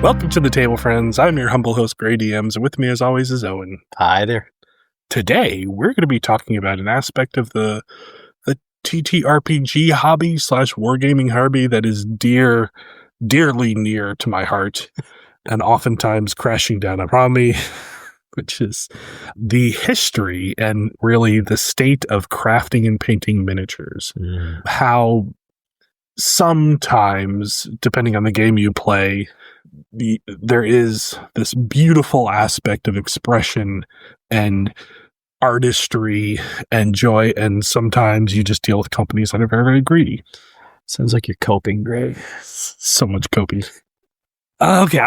Welcome to the table, friends. I'm your humble host, GreyDMS, and with me, as always, is Owen. Hi there. Today, we're going to be talking about an aspect of the TTRPG hobby / wargaming hobby that is dearly near to my heart, and oftentimes crashing down upon me, which is the history and really the state of crafting and painting miniatures. How sometimes, depending on the game you play, there is this beautiful aspect of expression and artistry and joy, and sometimes you just deal with companies that are very, very greedy. Sounds like you're coping, Greg. So much coping. Okay.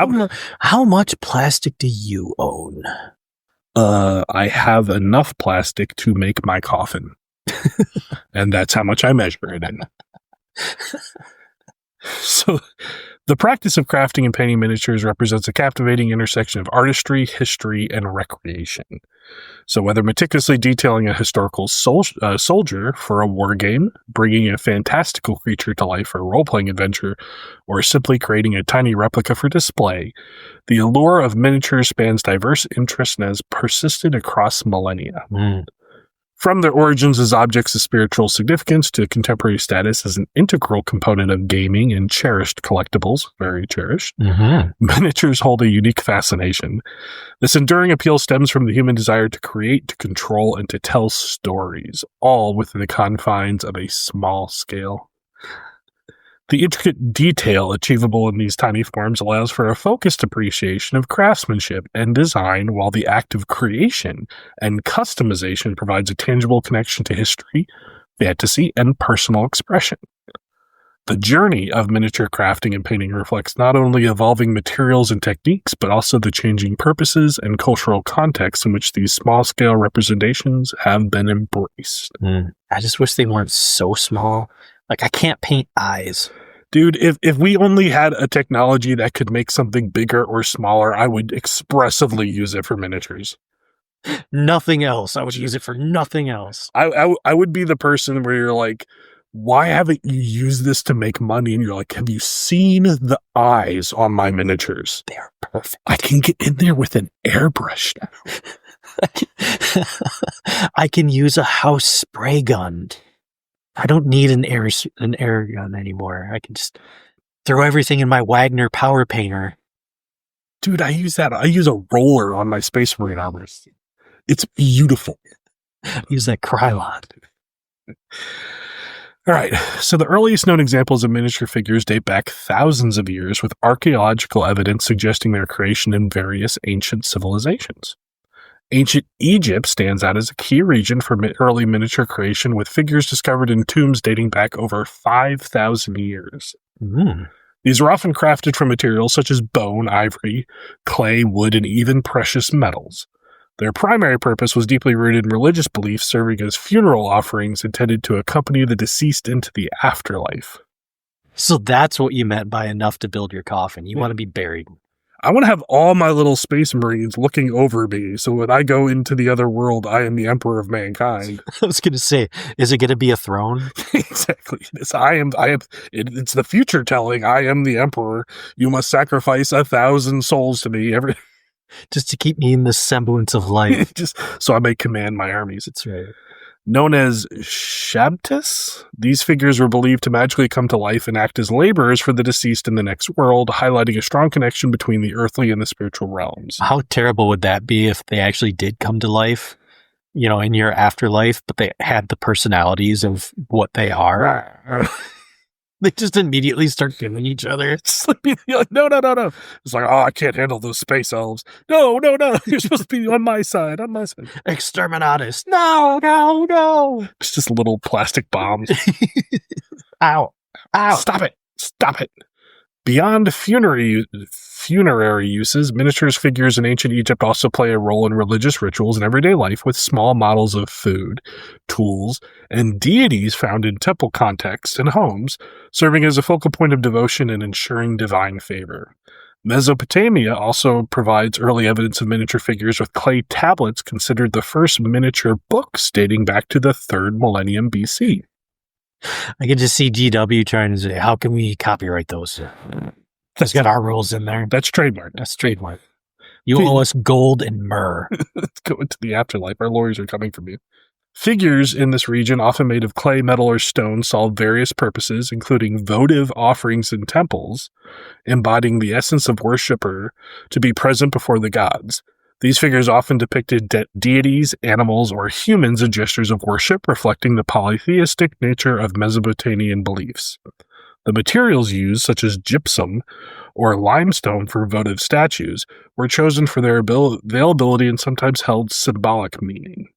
How much plastic do you own? I have enough plastic to make my coffin. And that's how much I measure it in. So, the practice of crafting and painting miniatures represents a captivating intersection of artistry, history, and recreation. So whether meticulously detailing a historical soldier for a war game, bringing a fantastical creature to life for a role-playing adventure, or simply creating a tiny replica for display, the allure of miniatures spans diverse interests and has persisted across millennia. From their origins as objects of spiritual significance to contemporary status as an integral component of gaming and cherished collectibles, very cherished, miniatures hold a unique fascination. This enduring appeal stems from the human desire to create, to control, and to tell stories, all within the confines of a small scale. The intricate detail achievable in these tiny forms allows for a focused appreciation of craftsmanship and design, while the act of creation and customization provides a tangible connection to history, fantasy, and personal expression. The journey of miniature crafting and painting reflects not only evolving materials and techniques, but also the changing purposes and cultural contexts in which these small-scale representations have been embraced. I just wish they weren't so small. Like, I can't paint eyes. Dude, if we only had a technology that could make something bigger or smaller, I would expressively use it for miniatures. Nothing else. I would use it for nothing else. I would be the person where you're like, why haven't you used this to make money? And you're like, have you seen the eyes on my miniatures? They're perfect. I can get in there with an airbrush now. I can use a house spray gun. I don't need an air gun anymore. I can just throw everything in my Wagner power painter. Dude, I use that. I use a roller on my Space Marine armor. It's beautiful. Use that Krylon. All right. So the earliest known examples of miniature figures date back thousands of years, with archaeological evidence suggesting their creation in various ancient civilizations. Ancient Egypt stands out as a key region for early miniature creation, with figures discovered in tombs dating back over 5,000 years. These were often crafted from materials such as bone, ivory, clay, wood, and even precious metals. Their primary purpose was deeply rooted in religious beliefs, serving as funeral offerings intended to accompany the deceased into the afterlife. So that's what you meant by enough to build your coffin. You want to be buried. I want to have all my little Space Marines looking over me, so when I go into the other world, I am the emperor of mankind. I was going to say, is it going to be a throne? Exactly. It's the future telling, I am the emperor. You must sacrifice 1,000 souls to me just to keep me in the semblance of life. Just so I may command my armies. That's right. Known as Shabtis, these figures were believed to magically come to life and act as laborers for the deceased in the next world, highlighting a strong connection between the earthly and the spiritual realms. How terrible would that be if they actually did come to life, in your afterlife, but they had the personalities of what they are? They just immediately start killing each other. It's like, no. It's like, I can't handle those space elves. No. You're supposed to be on my side. Exterminatus. No. It's just little plastic bombs. Ow. Stop it. Beyond funerary uses, miniatures figures in ancient Egypt also play a role in religious rituals and everyday life, with small models of food, tools, and deities found in temple contexts and homes, serving as a focal point of devotion and ensuring divine favor. Mesopotamia also provides early evidence of miniature figures, with clay tablets considered the first miniature books dating back to the 3rd millennium BC. I can just see GW trying to say, how can we copyright those? Let's get our rules in there. That's trademark. That's trademark. You owe us gold and myrrh. Let's go into the afterlife. Our lawyers are coming from you. Figures in this region, often made of clay, metal, or stone, solve various purposes, including votive offerings in temples, embodying the essence of worshipper to be present before the gods. These figures often depicted deities, animals, or humans in gestures of worship, reflecting the polytheistic nature of Mesopotamian beliefs. The materials used, such as gypsum or limestone for votive statues, were chosen for their availability and sometimes held symbolic meaning.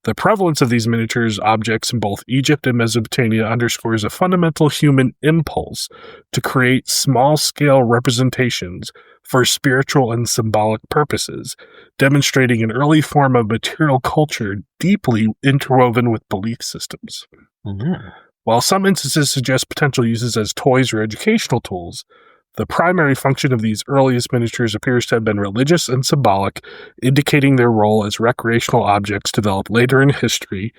The prevalence of these miniatures objects in both Egypt and Mesopotamia underscores a fundamental human impulse to create small-scale representations for spiritual and symbolic purposes, demonstrating an early form of material culture deeply interwoven with belief systems. Mm-hmm. While some instances suggest potential uses as toys or educational tools, the primary function of these earliest miniatures appears to have been religious and symbolic, indicating their role as recreational objects developed later in history,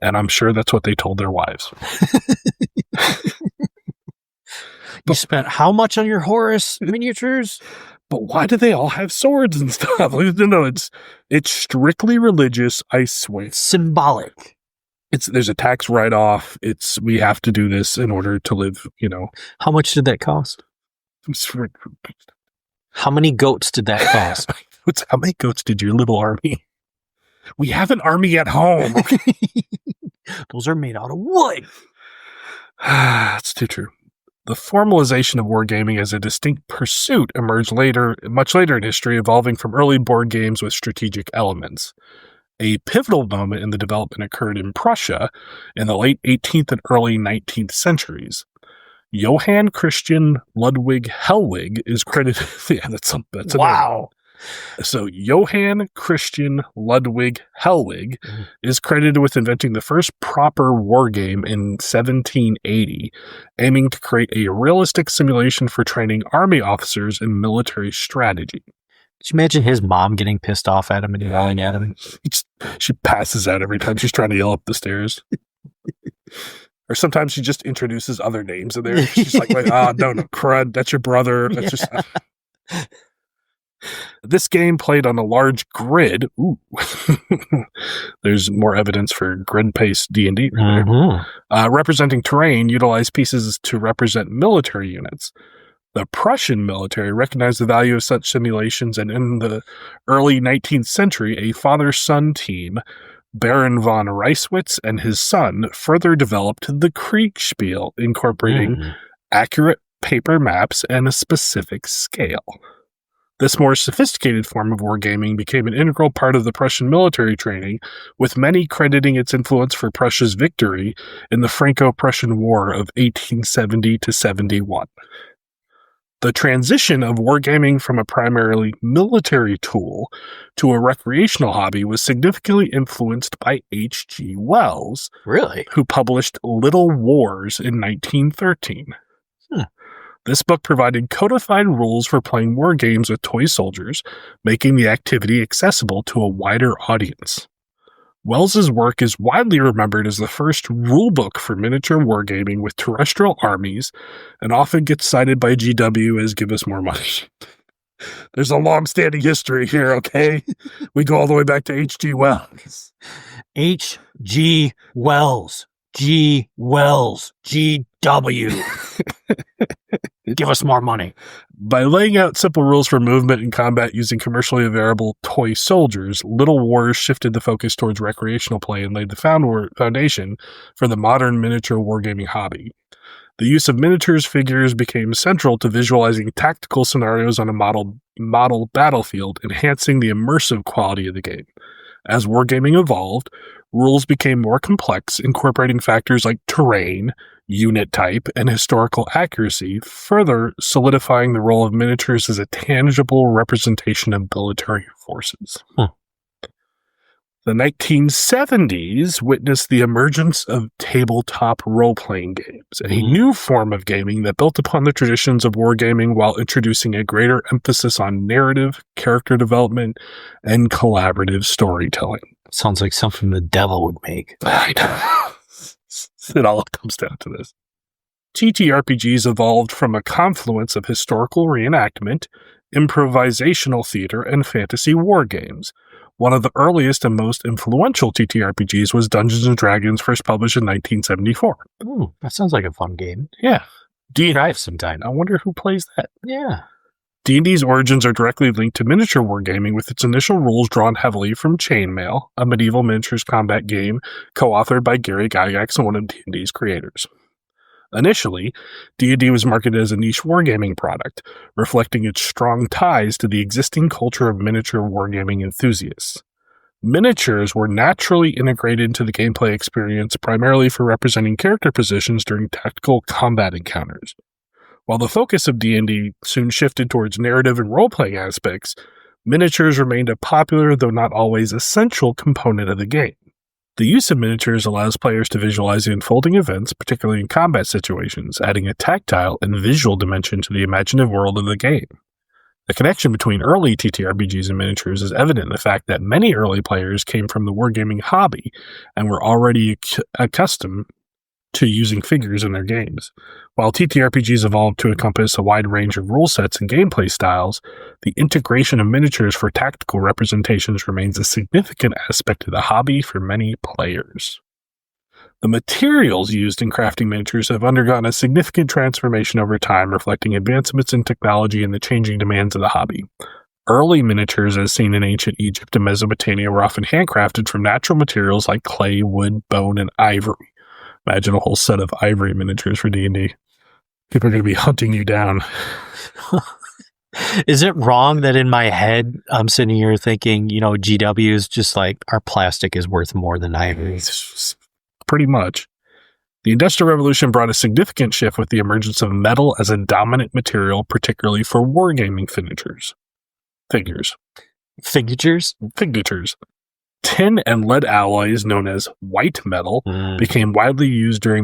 and I'm sure that's what they told their wives. You spent how much on your Horus miniatures? But why do they all have swords and stuff? No, it's strictly religious, I swear. It's symbolic. There's a tax write-off. We have to do this in order to live, How much did that cost? How many goats did that cost? How many goats did your little army? We have an army at home. Those are made out of wood. That's too true. The formalization of wargaming as a distinct pursuit emerged much later in history, evolving from early board games with strategic elements. A pivotal moment in the development occurred in Prussia in the late 18th and early 19th centuries. Johann Christian Ludwig Hellwig is credited. Yeah, that's a wow. name. So Johann Christian Ludwig Hellwig is credited with inventing the first proper war game in 1780, aiming to create a realistic simulation for training army officers in military strategy. Could you imagine his mom getting pissed off at him and yelling at him? She passes out every time she's trying to yell up the stairs. Or sometimes she just introduces other names in there. She's like, no, crud, that's your brother. That's just... This game played on a large grid. Ooh. There's more evidence for grid-based D&D right there. Representing terrain, utilized pieces to represent military units. The Prussian military recognized the value of such simulations, and in the early 19th century, a father-son team, Baron von Reiswitz and his son, further developed the Kriegspiel, incorporating accurate paper maps and a specific scale. This more sophisticated form of wargaming became an integral part of the Prussian military training, with many crediting its influence for Prussia's victory in the Franco-Prussian War of 1870 to 71. The transition of wargaming from a primarily military tool to a recreational hobby was significantly influenced by H.G. Wells, who published Little Wars in 1913. This book provided codified rules for playing war games with toy soldiers, making the activity accessible to a wider audience. Wells's work is widely remembered as the first rulebook for miniature wargaming with terrestrial armies, and often gets cited by GW as "give us more money." There's a long-standing history here, okay? We go all the way back to H.G. Wells. H.G. Wells. G. Wells. G.W. Give us more money. By laying out simple rules for movement and combat using commercially available toy soldiers, Little Wars shifted the focus towards recreational play and laid the foundation for the modern miniature wargaming hobby. The use of miniatures figures became central to visualizing tactical scenarios on a model battlefield, enhancing the immersive quality of the game. As wargaming evolved, rules became more complex, incorporating factors like terrain, unit type, and historical accuracy, further solidifying the role of miniatures as a tangible representation of military forces. The 1970s witnessed the emergence of tabletop role-playing games, a new form of gaming that built upon the traditions of wargaming while introducing a greater emphasis on narrative, character development, and collaborative storytelling. Sounds like something the devil would make. I know. It all comes down to this. TTRPGs evolved from a confluence of historical reenactment, improvisational theater, and fantasy war games. One of the earliest and most influential TTRPGs was Dungeons & Dragons, first published in 1974. Ooh, that sounds like a fun game. Yeah. Try it sometime. I wonder who plays that. Yeah. D&D's origins are directly linked to miniature wargaming, with its initial rules drawn heavily from Chainmail, a medieval miniatures combat game co-authored by Gary Gygax and one of D&D's creators. Initially, D&D was marketed as a niche wargaming product, reflecting its strong ties to the existing culture of miniature wargaming enthusiasts. Miniatures were naturally integrated into the gameplay experience, primarily for representing character positions during tactical combat encounters. While the focus of D&D soon shifted towards narrative and role-playing aspects, miniatures remained a popular, though not always essential, component of the game. The use of miniatures allows players to visualize the unfolding events, particularly in combat situations, adding a tactile and visual dimension to the imaginative world of the game. The connection between early TTRPGs and miniatures is evident in the fact that many early players came from the wargaming hobby and were already accustomed to using figures in their games. While TTRPGs evolved to encompass a wide range of rule sets and gameplay styles, the integration of miniatures for tactical representations remains a significant aspect of the hobby for many players. The materials used in crafting miniatures have undergone a significant transformation over time, reflecting advancements in technology and the changing demands of the hobby. Early miniatures, as seen in ancient Egypt and Mesopotamia, were often handcrafted from natural materials like clay, wood, bone, and ivory. Imagine a whole set of ivory miniatures for D&D. People are going to be hunting you down. Is it wrong that in my head, I'm sitting here thinking, GW is just like, our plastic is worth more than ivory? Pretty much. The Industrial Revolution brought a significant shift with the emergence of metal as a dominant material, particularly for wargaming figures. Figures. Tin and lead alloys, known as white metal, became widely used due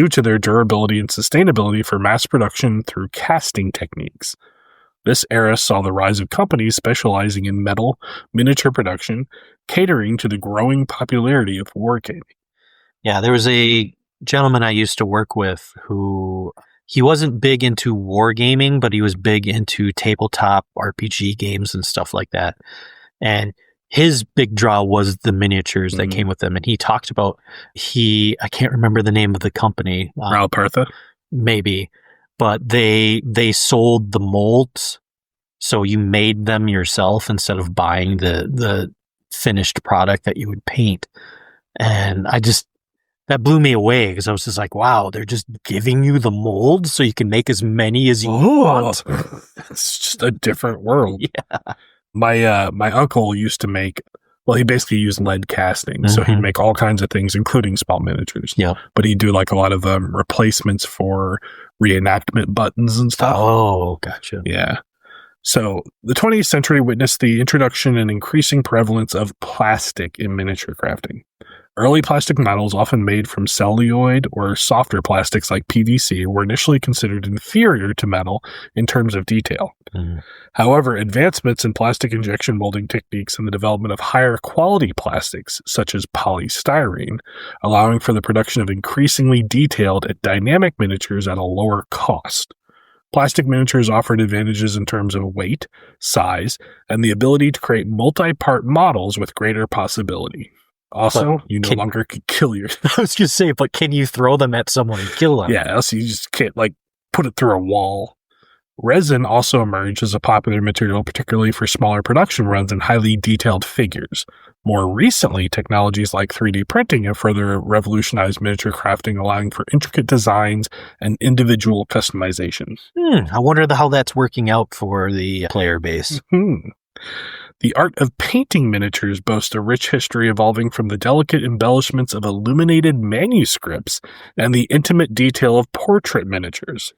to their durability and sustainability for mass production through casting techniques. This era saw the rise of companies specializing in metal miniature production, catering to the growing popularity of wargaming. Yeah, there was a gentleman I used to work with who he wasn't big into wargaming, but he was big into tabletop RPG games and stuff like that. And his big draw was the miniatures that came with them. And he talked about, I can't remember the name of the company. Ralpartha? Maybe. But they sold the molds. So you made them yourself instead of buying the finished product that you would paint. And that blew me away because I was just like, wow, they're just giving you the molds so you can make as many as you want. It's just a different world. Yeah. My uncle used to make, he basically used lead casting. So he'd make all kinds of things, including small miniatures. Yeah. But he'd do like a lot of replacements for reenactment buttons and stuff. Oh, gotcha. Yeah. So the 20th century witnessed the introduction and increasing prevalence of plastic in miniature crafting. Early plastic models, often made from celluloid or softer plastics like PVC, were initially considered inferior to metal in terms of detail. However, advancements in plastic injection molding techniques and the development of higher quality plastics, such as polystyrene, allowing for the production of increasingly detailed and dynamic miniatures at a lower cost. Plastic miniatures offered advantages in terms of weight, size, and the ability to create multi-part models with greater possibility. Also, you no longer could kill your... I was going to say, but can you throw them at someone and kill them? Yeah, else you just can't, put it through a wall. Resin also emerged as a popular material, particularly for smaller production runs and highly detailed figures. More recently, technologies like 3D printing have further revolutionized miniature crafting, allowing for intricate designs and individual customization. I wonder how that's working out for the player base. The art of painting miniatures boasts a rich history, evolving from the delicate embellishments of illuminated manuscripts and the intimate detail of portrait miniatures.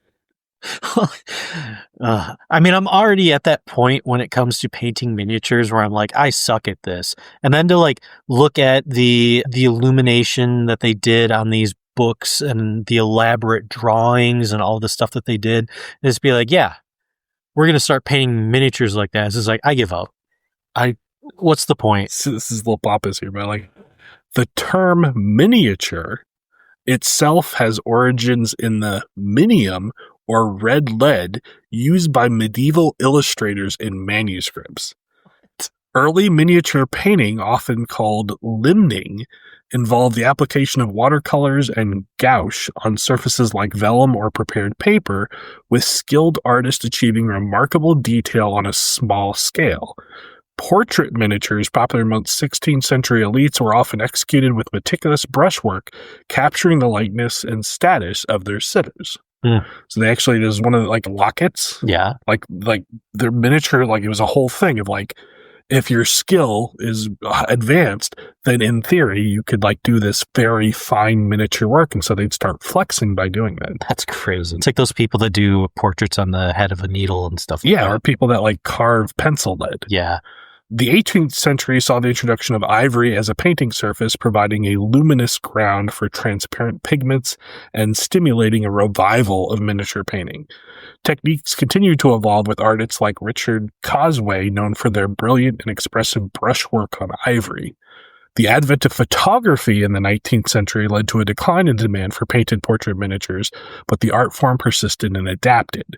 I'm already at that point when it comes to painting miniatures where I'm like, I suck at this. And then to look at the illumination that they did on these books and the elaborate drawings and all the stuff that they did, and just be like, yeah, we're going to start painting miniatures like that. It's just like, I give up. What's the point? So this is Lil Papa's here, but the term miniature itself has origins in the minium or red lead used by medieval illustrators in manuscripts. Early miniature painting, often called limning, involved the application of watercolors and gouache on surfaces like vellum or prepared paper, with skilled artists achieving remarkable detail on a small scale. Portrait miniatures, popular amongst 16th century elites, were often executed with meticulous brushwork, capturing the likeness and status of their sitters. So they actually, there's one of the, like, lockets. Yeah. Like their miniature, like, it was a whole thing of, like, if your skill is advanced, then in theory you could, like, do this very fine miniature work, and so they'd start flexing by doing that. That's crazy. It's like those people that do portraits on the head of a needle and stuff. Yeah, or people that, like, carve pencil lead. Yeah. The 18th century saw the introduction of ivory as a painting surface, providing a luminous ground for transparent pigments and stimulating a revival of miniature painting. Techniques continued to evolve with artists like Richard Cosway, known for their brilliant and expressive brushwork on ivory. The advent of photography in the 19th century led to a decline in demand for painted portrait miniatures, but the art form persisted and adapted.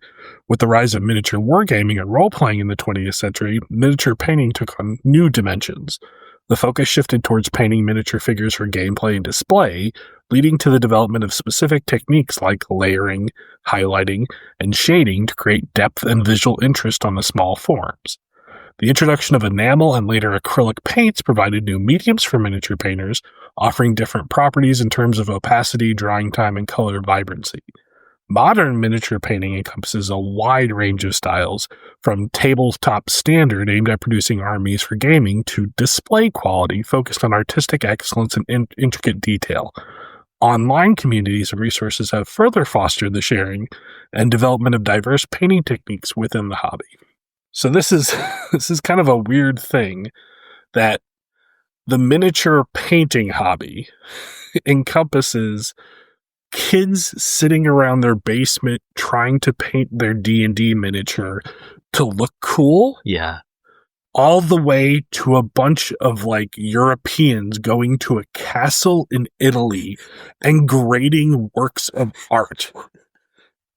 With the rise of miniature wargaming and role-playing in the 20th century, miniature painting took on new dimensions. The focus shifted towards painting miniature figures for gameplay and display, leading to the development of specific techniques like layering, highlighting, and shading to create depth and visual interest on the small forms. The introduction of enamel and later acrylic paints provided new mediums for miniature painters, offering different properties in terms of opacity, drying time, and color vibrancy. Modern miniature painting encompasses a wide range of styles, from tabletop standard aimed at producing armies for gaming to display quality focused on artistic excellence and intricate detail. Online communities and resources have further fostered the sharing and development of diverse painting techniques within the hobby. So this is kind of a weird thing that the miniature painting hobby encompasses kids sitting around their basement trying to paint their D&D miniature to look cool. Yeah. All the way to a bunch of, like, Europeans going to a castle in Italy and grading works of art.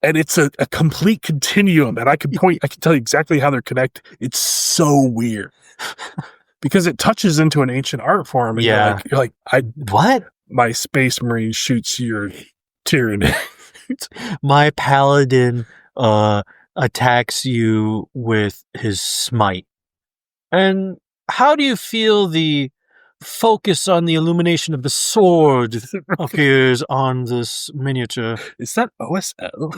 And it's a complete continuum, and I can tell you exactly how they're connected. It's so weird because it touches into an ancient art form. And Yeah. you're like, What? My space marine shoots your tyranny. My paladin attacks you with his smite. And how do you feel the focus on the illumination of the sword appears on this miniature? Is that OSL?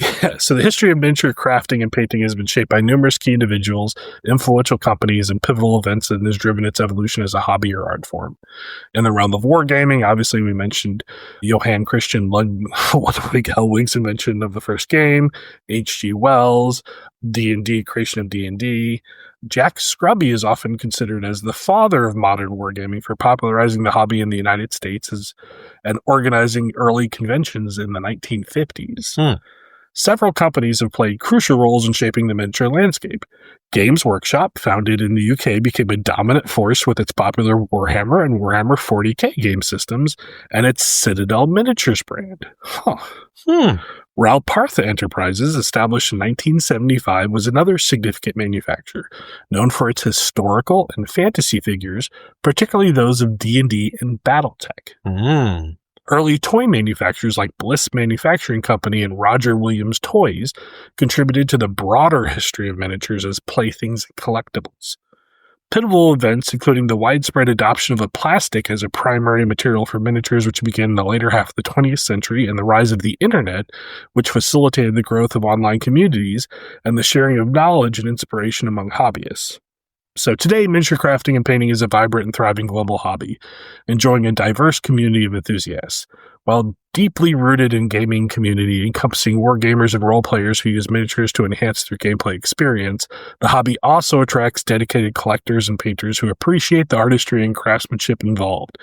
Yeah, so the history of miniature crafting and painting has been shaped by numerous key individuals, influential companies, and pivotal events, and has driven its evolution as a hobby or art form. In the realm of wargaming, obviously we mentioned Johann Christian Ludwig Hellwig's invention of the first game, H.G. Wells, D&D, creation of D&D. Jack Scrubby is often considered as the father of modern wargaming for popularizing the hobby in the United States and organizing early conventions in the 1950s. Several companies have played crucial roles in shaping the miniature landscape. Games Workshop, founded in the UK, became a dominant force with its popular Warhammer and Warhammer 40k game systems and its Citadel Miniatures brand. Ralpartha Enterprises, established in 1975, was another significant manufacturer, known for its historical and fantasy figures, particularly those of D&D and Battletech. Early toy manufacturers like Bliss Manufacturing Company and Roger Williams Toys contributed to the broader history of miniatures as playthings and collectibles. Pivotal events, including the widespread adoption of a plastic as a primary material for miniatures, which began in the later half of the 20th century, and the rise of the internet, which facilitated the growth of online communities and the sharing of knowledge and inspiration among hobbyists. So today, miniature crafting and painting is a vibrant and thriving global hobby, enjoying a diverse community of enthusiasts. While deeply rooted in gaming community, encompassing wargamers and role players who use miniatures to enhance their gameplay experience, the hobby also attracts dedicated collectors and painters who appreciate the artistry and craftsmanship involved,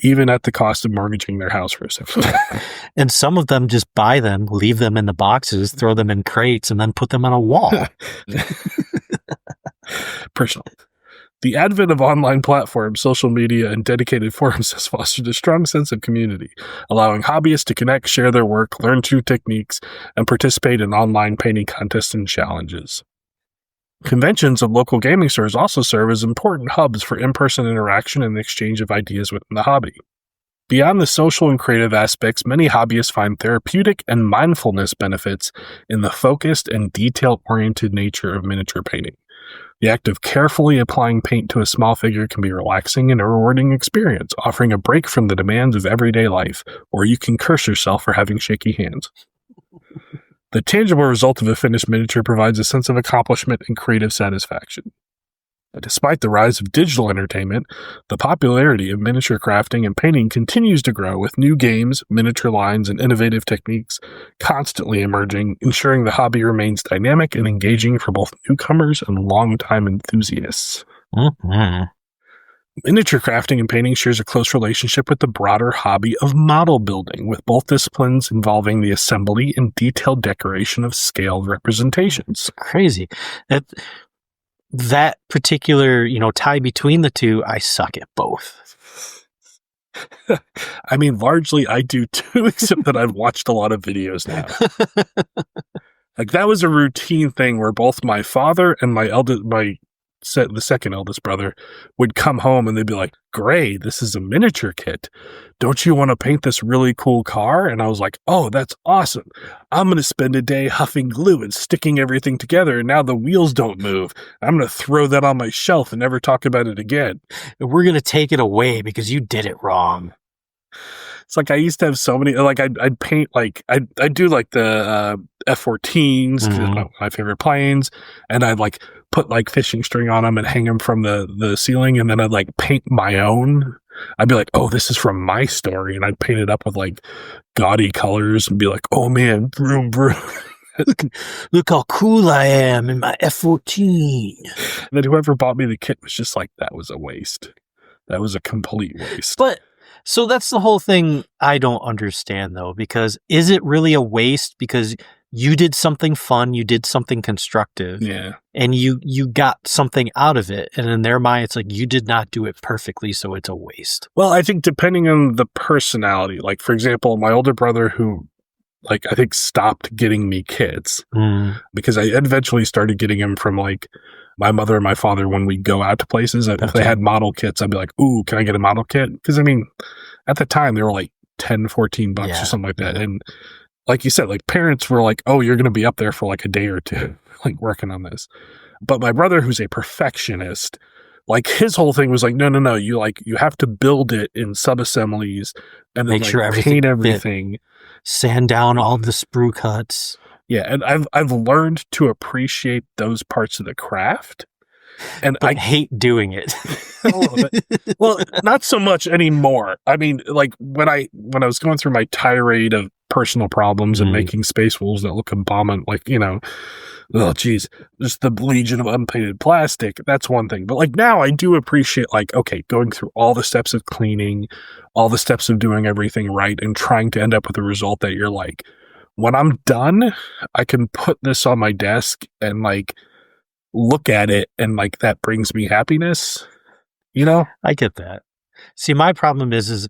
even at the cost of mortgaging their house for a second. And some of them just buy them, leave them in the boxes, throw them in crates, and then put them on a wall. Personal. The advent of online platforms, social media, and dedicated forums has fostered a strong sense of community, allowing hobbyists to connect, share their work, learn new techniques, and participate in online painting contests and challenges. Conventions and local gaming stores also serve as important hubs for in-person interaction and exchange of ideas within the hobby. Beyond the social and creative aspects, many hobbyists find therapeutic and mindfulness benefits in the focused and detail-oriented nature of miniature painting. The act of carefully applying paint to a small figure can be a relaxing and a rewarding experience, offering a break from the demands of everyday life, or you can curse yourself for having shaky hands. The tangible result of a finished miniature provides a sense of accomplishment and creative satisfaction. Despite the rise of digital entertainment, the popularity of miniature crafting and painting continues to grow, with new games, miniature lines, and innovative techniques constantly emerging, ensuring the hobby remains dynamic and engaging for both newcomers and longtime enthusiasts. Mm-hmm. Miniature crafting and painting shares a close relationship with the broader hobby of model building, with both disciplines involving the assembly and detailed decoration of scaled representations. Crazy. That particular, tie between the two, I suck at both. I mean, largely I do too, except that I've watched a lot of videos now. Like, that was a routine thing where both my father and the second eldest brother would come home and they'd be like, "Grey, this is a miniature kit. Don't you want to paint this really cool car?" And I was like, "Oh, that's awesome. I'm going to spend a day huffing glue and sticking everything together, and now the wheels don't move. I'm going to throw that on my shelf and never talk about it again. And we're going to take it away because you did it wrong." It's like I used to have so many, like I'd paint, like I'd do like the F-14s, my favorite planes, and I'd like put like fishing string on them and hang them from the ceiling, and then I'd like paint my own. I'd be like, "Oh, this is from my story," and I'd paint it up with like gaudy colors and be like, "Oh man, vroom vroom." Look how cool I am in my F-14. And then whoever bought me the kit was just like, "That was a waste. That was a complete waste." But so that's the whole thing I don't understand, though, because is it really a waste because you did something fun, you did something constructive, and you got something out of it, and in their mind, it's like you did not do it perfectly, so it's a waste? Well, I think depending on the personality, like, for example, my older brother who, like, I think stopped getting me kits because I eventually started getting them from, like, my mother and my father when we go out to places. If they had model kits, I'd be like, "Ooh, can I get a model kit?" Because, I mean, at the time, they were like $10, $14 or something like that. And like you said, like, parents were like, "Oh, you're going to be up there for like a day or two, like working on this." But my brother, who's a perfectionist, like, his whole thing was like, no, you have to build it in sub-assemblies and then make sure paint everything. Sand down all the sprue cuts. Yeah, and I've learned to appreciate those parts of the craft, and I hate doing it. A little bit. Well, not so much anymore. I mean, like, when I was going through my tirade of personal problems and making space wolves that look abominable, like, oh geez, just the legion of unpainted plastic. That's one thing, but like now I do appreciate, like, okay, going through all the steps of cleaning, all the steps of doing everything right, and trying to end up with a result that you're like, when I'm done, I can put this on my desk and like look at it, and like that brings me happiness. I get that. See, my problem is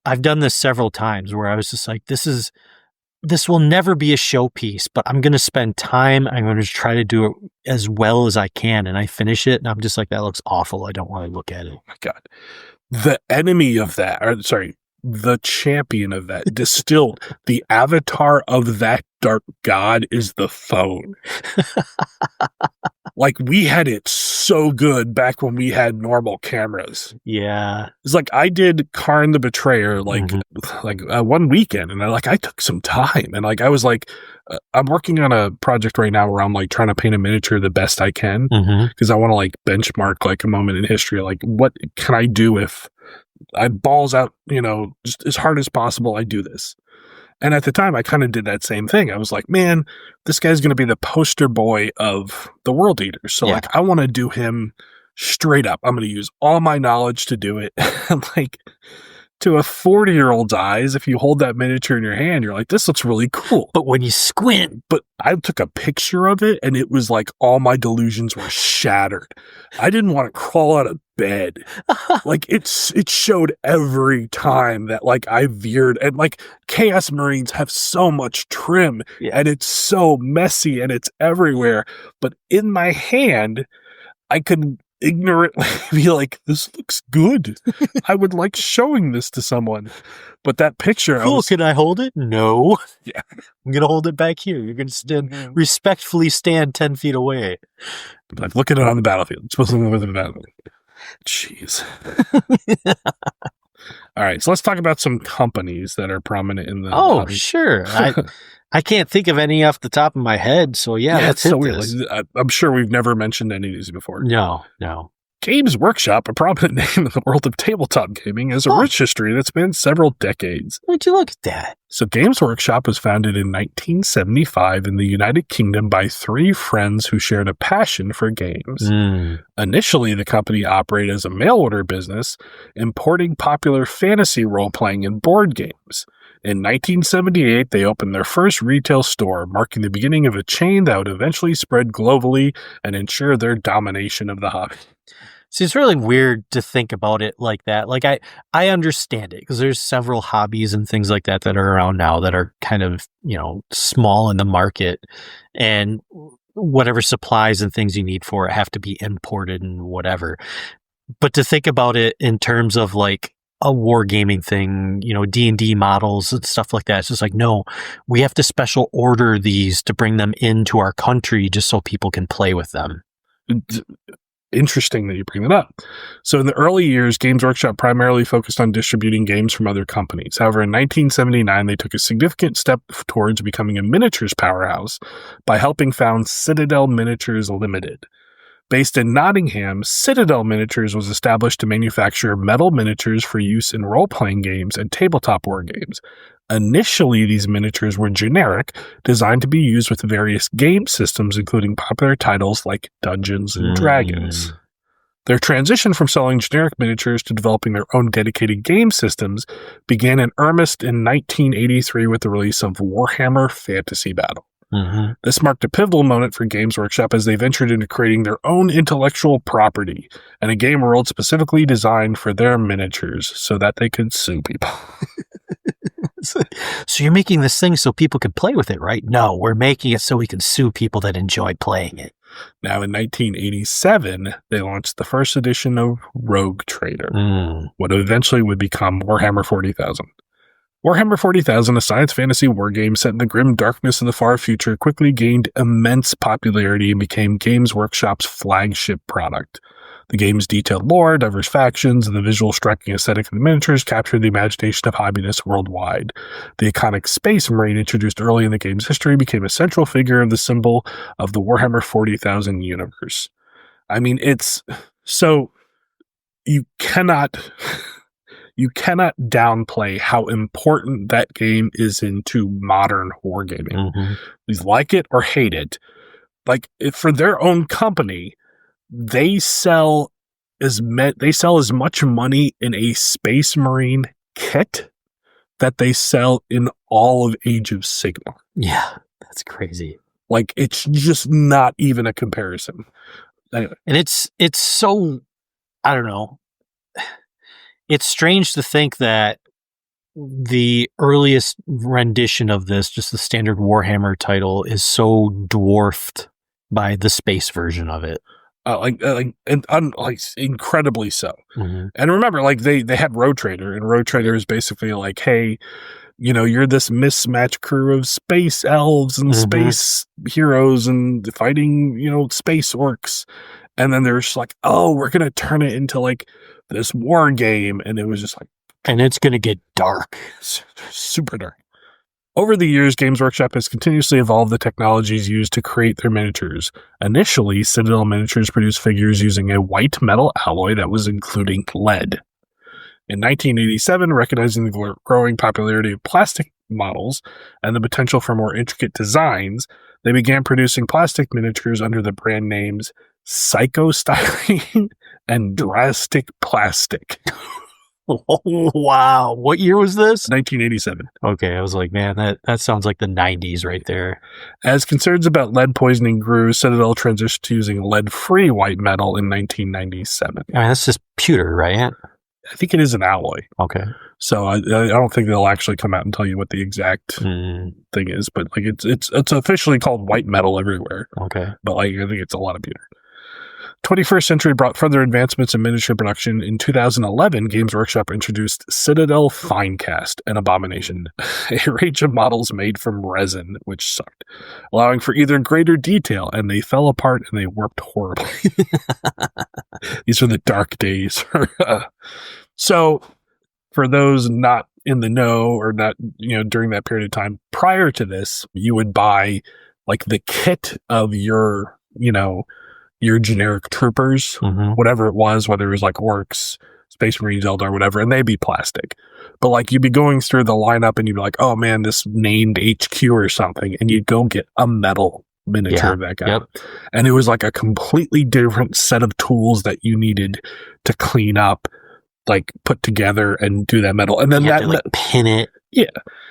I've done this several times where I was just like, this will never be a showpiece, but I'm going to spend time. I'm going to try to do it as well as I can. And I finish it and I'm just like, that looks awful. I don't want to look at it. Oh my God. The enemy of that, or sorry, the champion of that, distilled, the avatar of that dark god is the phone. Like, we had it so good back when we had normal cameras. Yeah. It's like I did Karn the Betrayer one weekend, and I took some time, and like I was like, I'm working on a project right now where I'm like trying to paint a miniature the best I can because I want to like benchmark like a moment in history. Like, what can I do if I balls out, just as hard as possible? I do this. And at the time, I kind of did that same thing. I was like, man, this guy's going to be the poster boy of the World Eater. So like, I want to do him straight up. I'm going to use all my knowledge to do it. And like, To a 40-year-old's eyes, if you hold that miniature in your hand, you're like, this looks really cool. But when you squint, But I took a picture of it, and it was like all my delusions were shattered. I didn't want to crawl out of bed. Like, it showed every time that, like, I veered. And, like, Chaos Marines have so much trim, and it's so messy, and it's everywhere. But in my hand, I could ignorantly be like, this looks good. I would like showing this to someone. But that picture, cool, can I hold it? No. Yeah. I'm going to hold it back here. You're going to respectfully stand 10 feet away. Like, look at it on the battlefield. It's supposed to look at the battlefield. Jeez. All right, so let's talk about some companies that are prominent in the hobby. Sure. I can't think of any off the top of my head, so let's hit so weird. this. Like, I'm sure we've never mentioned any of these before. No. Games Workshop, a prominent name in the world of tabletop gaming, has a rich history that spans several decades. Would you look at that? So Games Workshop was founded in 1975 in the United Kingdom by three friends who shared a passion for games. Initially, the company operated as a mail-order business, importing popular fantasy role-playing and board games. In 1978, they opened their first retail store, marking the beginning of a chain that would eventually spread globally and ensure their domination of the hobby. See, it's really weird to think about it like that. Like, I understand it because there's several hobbies and things like that are around now that are kind of, small in the market, and whatever supplies and things you need for it have to be imported and whatever. But to think about it in terms of like a wargaming thing, D&D models and stuff like that, it's just like, no, we have to special order these to bring them into our country just so people can play with them. Interesting that you bring that up. So in the early years, Games Workshop primarily focused on distributing games from other companies. However, in 1979, they took a significant step towards becoming a miniatures powerhouse by helping found Citadel Miniatures Limited. Based in Nottingham, Citadel Miniatures was established to manufacture metal miniatures for use in role-playing games and tabletop war games. Initially, these miniatures were generic, designed to be used with various game systems, including popular titles like Dungeons and Dragons. Their transition from selling generic miniatures to developing their own dedicated game systems began in earnest in 1983 with the release of Warhammer Fantasy Battle. This marked a pivotal moment for Games Workshop as they ventured into creating their own intellectual property and a game world specifically designed for their miniatures so that they could sue people. So you're making this thing so people can play with it, right? No, we're making it so we can sue people that enjoy playing it. Now, in 1987, they launched the first edition of Rogue Trader, what eventually would become Warhammer 40,000. Warhammer 40,000, a science fantasy wargame set in the grim darkness of the far future, quickly gained immense popularity and became Games Workshop's flagship product. The game's detailed lore, diverse factions, and the visual striking aesthetic of the miniatures captured the imagination of hobbyists worldwide. The iconic Space Marine, introduced early in the game's history, became a central figure of the symbol of the Warhammer 40,000 universe. I mean, it's so you cannot downplay how important that game is into modern wargaming. Please like it or hate it. Like, for their own company, they sell as much money in a Space Marine kit that they sell in all of Age of Sigmar. Yeah, that's crazy. Like, it's just not even a comparison. Anyway. And it's so, I don't know. It's strange to think that the earliest rendition of this, just the standard Warhammer title, is so dwarfed by the space version of it. Incredibly so. And remember, like, they had Rogue Trader, and Rogue Trader is basically like, hey, you're this mismatched crew of space elves and space heroes and fighting, space orcs. And then they're just like, oh, we're going to turn it into like this war game. And it was just like, and it's going to get dark. Super dark. Over the years, Games Workshop has continuously evolved the technologies used to create their miniatures. Initially, Citadel Miniatures produced figures using a white metal alloy that was including lead. In 1987, recognizing the growing popularity of plastic models and the potential for more intricate designs, they began producing plastic miniatures under the brand names Psychostyrene and Drastic Plastic. Wow. What year was this? 1987. Okay, I was like, man, that sounds like the 90s right there. As concerns about lead poisoning grew, Citadel transitioned to using lead-free white metal in 1997. I mean, that's just pewter, right? I think it is an alloy. Okay. So I don't think they'll actually come out and tell you what the exact thing is, but like it's officially called white metal everywhere. Okay. But like I think it's a lot of pewter. 21st Century brought further advancements in miniature production. In 2011, Games Workshop introduced Citadel Finecast, an abomination, a range of models made from resin, which sucked, allowing for either greater detail, and they fell apart and they warped horribly. These were the dark days. So, for those not in the know or not, during that period of time, prior to this, you would buy like the kit of your generic troopers, whatever it was, whether it was like Orcs, Space Marines, Eldar, whatever, and they'd be plastic. But like you'd be going through the lineup and you'd be like, oh man, this named HQ or something, and you'd go get a metal miniature of that guy. Yep. And it was like a completely different set of tools that you needed to clean up, like put together and do that metal. And then you had to, like, pin it. Yeah.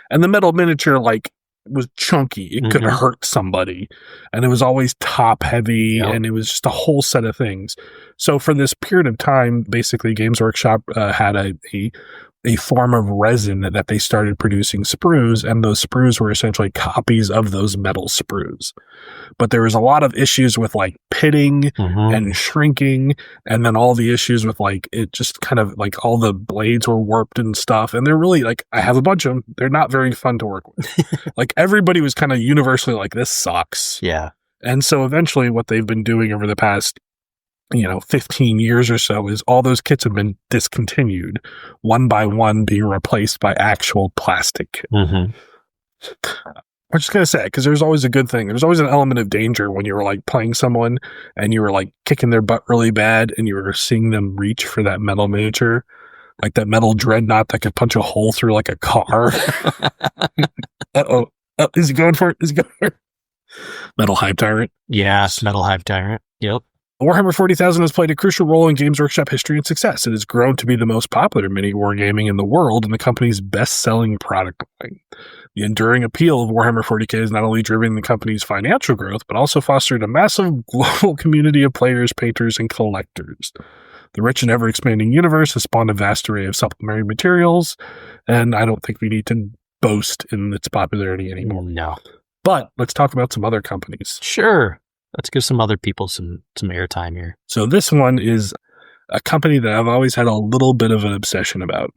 And the metal miniature, like, was chunky. It could hurt somebody, and it was always top heavy, and it was just a whole set of things. So for this period of time, basically Games Workshop had a form of resin that they started producing sprues, and those sprues were essentially copies of those metal sprues. But there was a lot of issues with like pitting and shrinking, and then all the issues with like it just kind of like all the blades were warped and stuff. And they're really like, I have a bunch of them. They're not very fun to work with. Like everybody was kind of universally like, this sucks. Yeah. And so eventually what they've been doing over the past 15 years or so is all those kits have been discontinued, one by one being replaced by actual plastic. I'm just going to say, because there's always a good thing. There's always an element of danger when you were like playing someone and you were like kicking their butt really bad and you were seeing them reach for that metal miniature, like that metal dreadnought that could punch a hole through like a car. Uh-oh. Oh, is he going for it? Is he going for it? Metal Hive Tyrant. Yes, Metal Hive Tyrant. Yep. Warhammer 40,000 has played a crucial role in Games Workshop history and success. It has grown to be the most popular mini wargaming in the world and the company's best-selling product line. The enduring appeal of Warhammer 40k has not only driven the company's financial growth, but also fostered a massive global community of players, painters, and collectors. The rich and ever-expanding universe has spawned a vast array of supplementary materials, and I don't think we need to boast in its popularity anymore. No. But let's talk about some other companies. Sure. Let's give some other people some airtime here. So this one is a company that I've always had a little bit of an obsession about.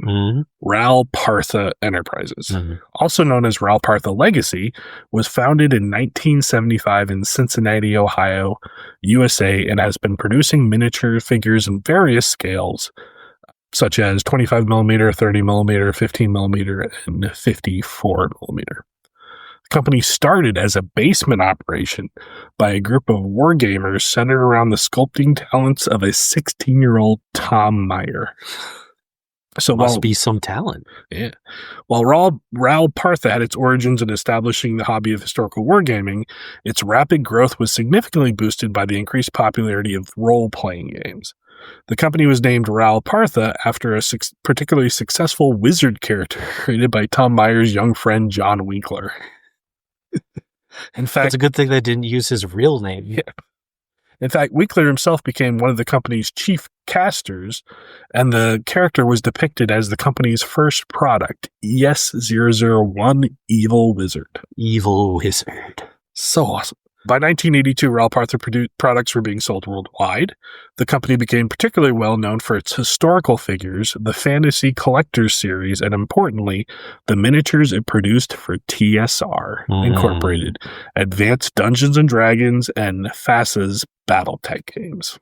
Ral Partha Enterprises, also known as Ral Partha Legacy, was founded in 1975 in Cincinnati, Ohio, USA, and has been producing miniature figures in various scales, such as 25 millimeter, 30 millimeter, 15 millimeter, and 54 millimeter. The company started as a basement operation by a group of wargamers centered around the sculpting talents of a 16-year-old Tom Meyer. So must be some talent. Yeah. While Ral Partha had its origins in establishing the hobby of historical wargaming, its rapid growth was significantly boosted by the increased popularity of role-playing games. The company was named Ral Partha after a particularly successful wizard character created by Tom Meyer's young friend John Winkler. In fact, it's a good thing they didn't use his real name. Yeah. In fact, Winkler himself became one of the company's chief casters, and the character was depicted as the company's first product, ES-001 Evil Wizard. Evil Wizard. So awesome. By 1982, Ral Partha products were being sold worldwide. The company became particularly well known for its historical figures, the Fantasy Collectors series, and importantly, the miniatures it produced for TSR Incorporated, Advanced Dungeons & Dragons, and FASA's Battletech games.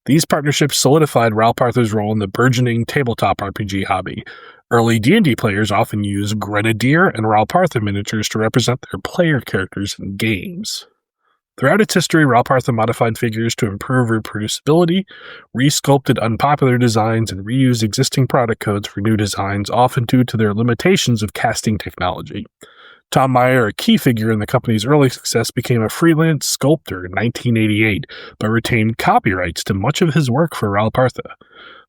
These partnerships solidified Ral Partha's role in the burgeoning tabletop RPG hobby. Early D&D players often use Grenadier and Ral Partha miniatures to represent their player characters in games. Throughout its history, Ral Partha modified figures to improve reproducibility, resculpted unpopular designs, and reused existing product codes for new designs, often due to their limitations of casting technology. Tom Meyer, a key figure in the company's early success, became a freelance sculptor in 1988, but retained copyrights to much of his work for Ral Partha.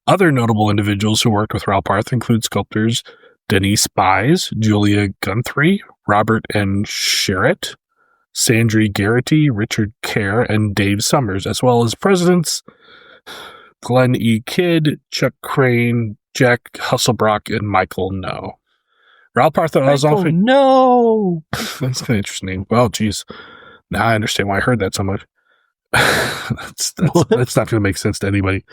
Other notable individuals who worked with Ralparth include sculptors Denise Buys, Julia Guthrie, Robert N. Sherritt, Sandry Garrity, Richard Kerr, and Dave Summers, as well as presidents Glenn E. Kidd, Chuck Crane, Jack Husselbrock, and Michael No. Ralparth was often... No! That's kind of interesting. Well, geez. Now I understand why I heard that so much. That's not going to make sense to anybody,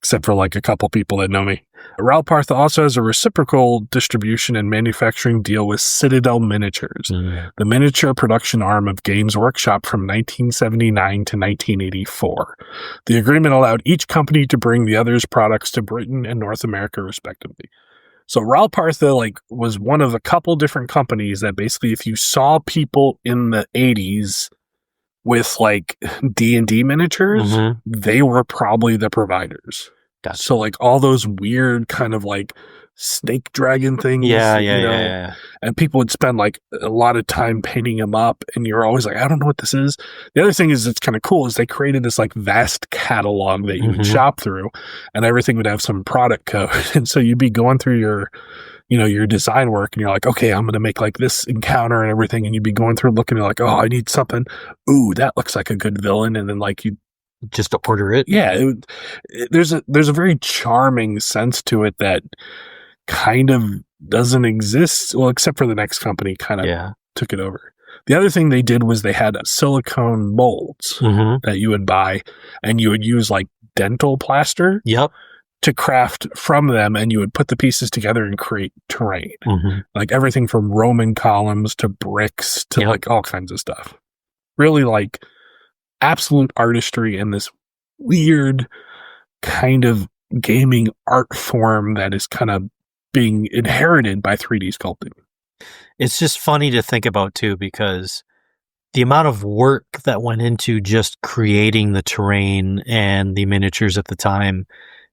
except for like a couple people that know me. Ralparth also has a reciprocal distribution and manufacturing deal with Citadel Miniatures, the miniature production arm of Games Workshop from 1979 to 1984. The agreement allowed each company to bring the other's products to Britain and North America, respectively. So Ralparth was one of a couple different companies that basically, if you saw people in the 80s with like D&D miniatures, they were probably the providers. Gotcha. So like all those weird kind of like snake dragon things, yeah. And people would spend like a lot of time painting them up, and you're always like, I don't know what this is. The other thing is that's kind of cool is they created this like vast catalog that you would shop through, and everything would have some product code. And so you'd be going through your design work, and you're like, okay, I'm going to make like this encounter and everything. And you'd be going through looking, you're like, oh, I need something. Ooh, that looks like a good villain. And then like you just order it. Yeah. There's a very charming sense to it that kind of doesn't exist. Well, except for the next company kind of took it over. The other thing they did was they had silicone molds that you would buy, and you would use like dental plaster. Yep. To craft from them, and you would put the pieces together and create terrain. Like everything from Roman columns to bricks to like all kinds of stuff. Really like absolute artistry in this weird kind of gaming art form that is kind of being inherited by 3D sculpting. It's just funny to think about too, because the amount of work that went into just creating the terrain and the miniatures at the time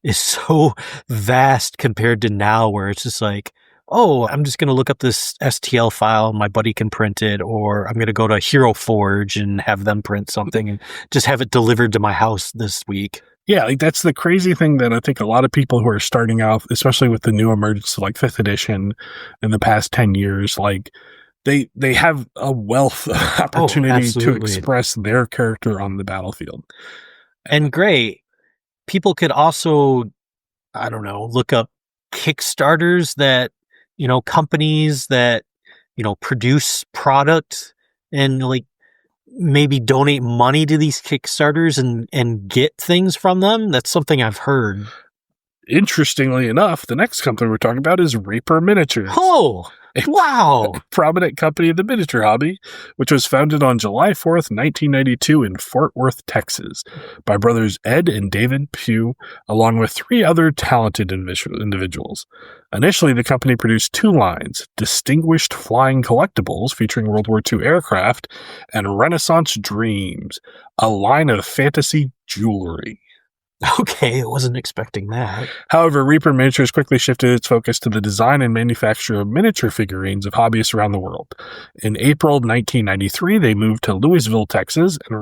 is so vast compared to now, where it's just like, oh, I'm just going to look up this STL file, my buddy can print it, or I'm going to go to Hero Forge and have them print something and just have it delivered to my house this week. Yeah, like that's the crazy thing that I think a lot of people who are starting out, especially with the new emergence of like 5th edition in the past 10 years, like they have a wealth of opportunity to express their character on the battlefield. And great. People could also, I don't know, look up Kickstarters that, companies that, produce product and like maybe donate money to these Kickstarters and get things from them. That's something I've heard. Interestingly enough, the next company we're talking about is Reaper Miniatures. Oh, wow. A prominent company in the miniature hobby, which was founded on July 4th, 1992 in Fort Worth, Texas, by brothers Ed and David Pugh, along with 3 other talented individuals. Initially, the company produced 2 lines, Distinguished Flying Collectibles, featuring World War II aircraft, and Renaissance Dreams, a line of fantasy jewelry. Okay, I wasn't expecting that. However, Reaper Miniatures quickly shifted its focus to the design and manufacture of miniature figurines of hobbyists around the world. In April 1993, they moved to Louisville, Texas, and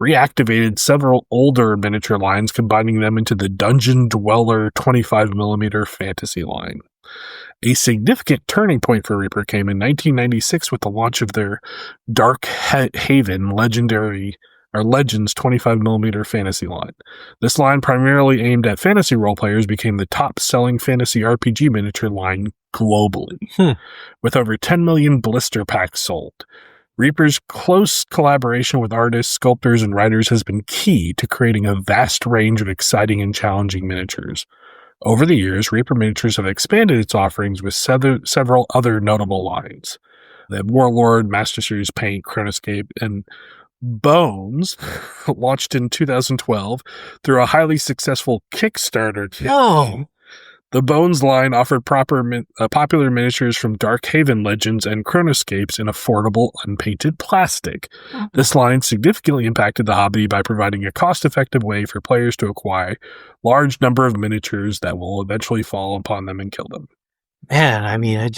reactivated several older miniature lines, combining them into the Dungeon Dweller 25mm fantasy line. A significant turning point for Reaper came in 1996 with the launch of their Dark Haven Legends 25mm fantasy line. This line, primarily aimed at fantasy role players, became the top-selling fantasy RPG miniature line globally, with over 10 million blister packs sold. Reaper's close collaboration with artists, sculptors, and writers has been key to creating a vast range of exciting and challenging miniatures. Over the years, Reaper Miniatures have expanded its offerings with several other notable lines. They have Warlord, Master Series Paint, Chronoscape, and Bones, launched in 2012 through a highly successful Kickstarter campaign. The Bones line offered popular miniatures from Dark Haven Legends and Chronoscapes in affordable, unpainted plastic. This line significantly impacted the hobby by providing a cost-effective way for players to acquire large number of miniatures that will eventually fall upon them and kill them. Man, I mean,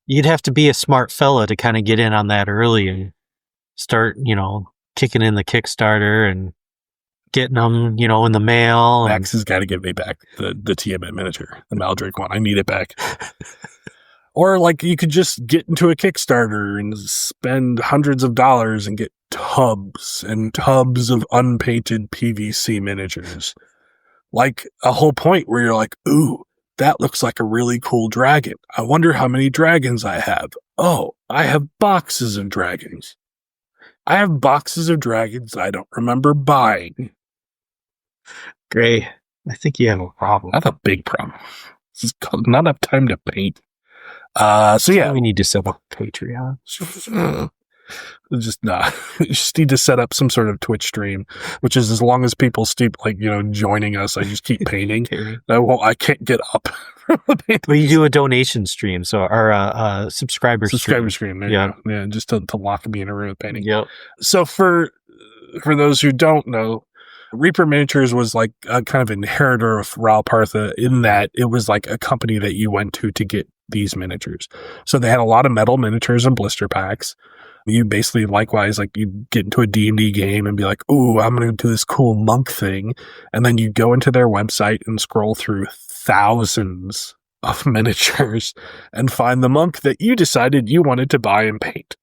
you'd have to be a smart fella to kind of get in on that early and start, kicking in the Kickstarter and getting them, in the mail. Max has got to give me back the Tiamat miniature, the Maldrake one. I need it back. Or like you could just get into a Kickstarter and spend hundreds of dollars and get tubs and tubs of unpainted PVC miniatures. Like a whole point where you're like, ooh, that looks like a really cool dragon. I wonder how many dragons I have. Oh, I have boxes of dragons. I have boxes of dragons I don't remember buying. Grey, I think you have a problem. I have a big problem. This is not enough time to paint. So yeah, we need to set up Patreon. Just not. You just need to set up some sort of Twitch stream, which is as long as people keep joining us. I just keep painting. I can't get up. Well, you do a donation stream, so our subscriber stream. There you go. Yeah, just to lock me in a room with painting. Yep. So for those who don't know, Reaper Miniatures was like a kind of inheritor of Ral Partha in that it was like a company that you went to get these miniatures. So they had a lot of metal miniatures and blister packs. You basically likewise, like you get into a D&D game and be like, ooh, I'm going to do this cool monk thing. And then you go into their website and scroll through thousands of miniatures and find the monk that you decided you wanted to buy and paint.